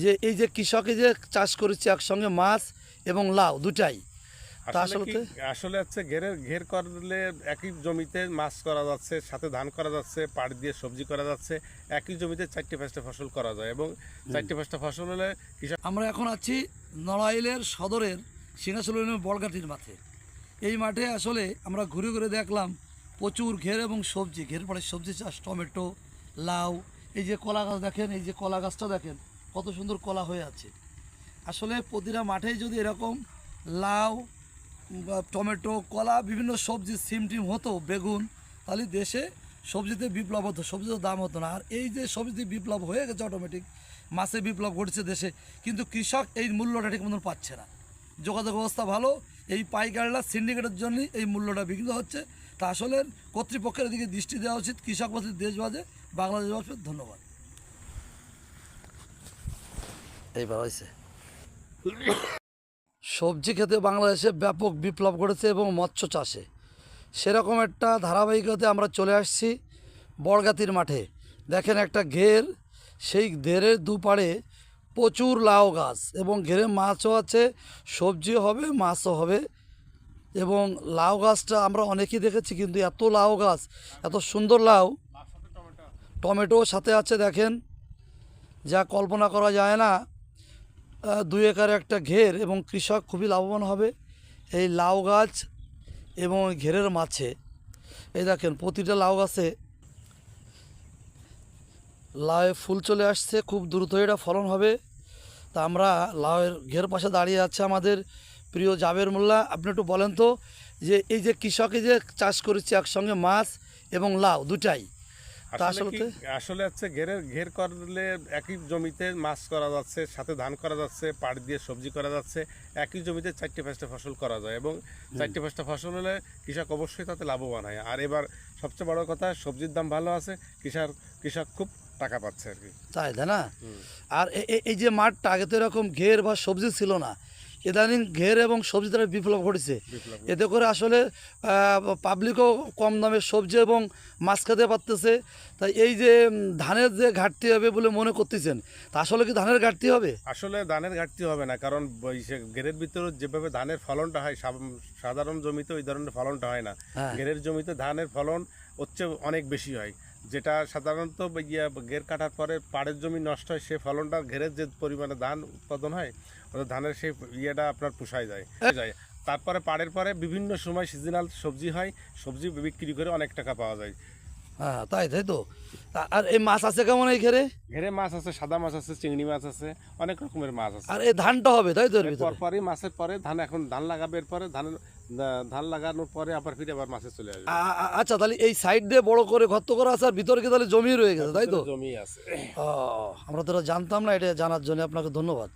যে এই যে কৃষকে যে চাষ করেছে একসঙ্গে মাছ এবং লাউ দুটাই, তা আসলে হচ্ছে ঘের করলে একই জমিতে মাছ করা যাচ্ছে, সাথে ধান করা যাচ্ছে, পাট দিয়ে সবজি করা যাচ্ছে, একই জমিতে 4-5টা ফসল করা যায় এবং 4-5টা ফসল হলে কৃষক। আমরা এখন আছি নড়াইলের সদরের সিংহাসন বড়গাটির মাঠে। এই মাঠে আসলে আমরা ঘুরে ঘুরে দেখলাম প্রচুর ঘের এবং সবজি, ঘের পরে সবজি চাষ, টমেটো, লাউ, এই যে কলা গাছ দেখেন, এই যে কলা গাছটা দেখেন কত সুন্দর কলা হয়ে আছে। আসলে প্রতিটা মাঠেই যদি এরকম লাউ বা টমেটো, কলা, বিভিন্ন সবজি, সিম টিম হতো, বেগুন, তাহলে দেশে সবজিতে বিপ্লব হতো, সবজির দাম হতো না। আর এই যে সবজিতে বিপ্লব হয়ে গেছে অটোমেটিক, মাছে বিপ্লব ঘটছে দেশে, কিন্তু কৃষক এই মূল্যটা ঠিক মতন পাচ্ছে না। যোগাযোগ ব্যবস্থা ভালো, এই পাইকাররা সিন্ডিকেটের জন্যই এই মূল্যটা বিক্রি হচ্ছে। তা আসলে কর্তৃপক্ষের দিকে দৃষ্টি দেওয়া উচিত, কৃষক বাঁচে দেশ বাজে, বাংলাদেশ বাঁচবে। ধন্যবাদ। এইবার হয়েছে সবজি খেতে বাংলাদেশে ব্যাপক বিপ্লব ঘটেছে এবং মৎস্য চাষে সেরকম একটা ধারাবাহিকতায় আমরা চলে আসছি বড়গাতির মাঠে। দেখেন একটা ঘের, সেই ঘেরের দুপাড়ে প্রচুর লাউ গাছ এবং ঘেরে মাছও আছে, সবজিও হবে, মাছও হবে। এবং লাউ গাছটা আমরা অনেকেই দেখেছি, কিন্তু এত লাউ গাছ, এত সুন্দর লাউ, টমেটো সাথে আছে দেখেন, যা কল্পনা করা যায় না। 2 একর একটা ঘের এবং কৃষক খুবই লাভবান হবে এই লাউ গাছ এবং ঘেরের মাছে। এই দেখেন প্রতিটা লাউ গাছে লাউয়ে ফুল চলে আসছে, খুব দ্রুত এটা ফলন হবে। তা আমরা লাউয়ের ঘের পাশে দাঁড়িয়ে আছে আমাদের প্রিয় জাবের মোল্লা। আপনি একটু বলেন তো যে এই যে কৃষকে যে চাষ করেছে একসঙ্গে মাছ এবং লাউ দুটাই, তা আসলে হচ্ছে ঘের করলে একই জমিতে মাছ করা যাচ্ছে, সাথে ধান করা যাচ্ছে, পাট দিয়ে সবজি করা যাচ্ছে, একই জমিতে 4-5টা ফসল করা যায় এবং 4-5টা ফসল হলে কৃষক অবশ্যই তাতে লাভবান হয়। আর এবার সবচেয়ে বড় কথা, সবজির দাম ভালো আছে, কৃষক খুব টাকা পাচ্ছে আর কি, তাই না? আর এই যে মাঠটা, আগে তো এরকম ঘের বা সবজি ছিল না, ইদানিং ঘের এবং সবজি দ্বারা বিপ্লব ঘটেছে। এতে করে আসলে পাবলিকও কম দামে সবজি এবং মাছ খেতে পারতেছে। তাই এই যে ধানের যে ঘাটতি হবে বলে মনে করতেছেন, তা আসলে কি ধানের ঘাটতি হবে? আসলে ধানের ঘাটতি হবে না, কারণ ঘেরের ভিতরে যেভাবে ধানের ফলনটা হয়, সাধারণ জমিতে ওই ধরনের ফলনটা হয় না। ঘেরের জমিতে ধানের ফলন হচ্ছে অনেক বেশি হয়, যেটা সাধারণত ঘের কাটার পরে পাড়ের জমি নষ্ট হয়, সে ফলনটা ঘেরের যে পরিমাণে ধান উৎপাদন হয়, ওটা ধানের সেই আপনার পোষায় যায়। তারপরে পাড়ের পরে বিভিন্ন সময় সিজনাল সবজি হয়, সবজি বিক্রি করে অনেক টাকা পাওয়া যায়। হ্যাঁ, তাই তো। আর এই মাছ আছে কেমন এই ঘেরে মাছ আছে, সাদা মাছ আছে, চিংড়ি মাছ আছে, অনেক রকমের মাছ আছে। আর এই ধানটা হবে তাই তো? পরপরই মাছের পরে এখন ধান লাগাবে, এরপরে ধান লাগানোর পরে আবার ফিরে আবার মাছে চলে আসবে। আচ্ছা, তাহলে এই সাইড দিয়ে বড় করে গর্ত করা আছে আর ভিতরে কি তাহলে জমি রয়ে গেছে তাই তো? জমি আছে। আমরা তো জানতাম না, এটা জানার জন্য আপনাকে ধন্যবাদ।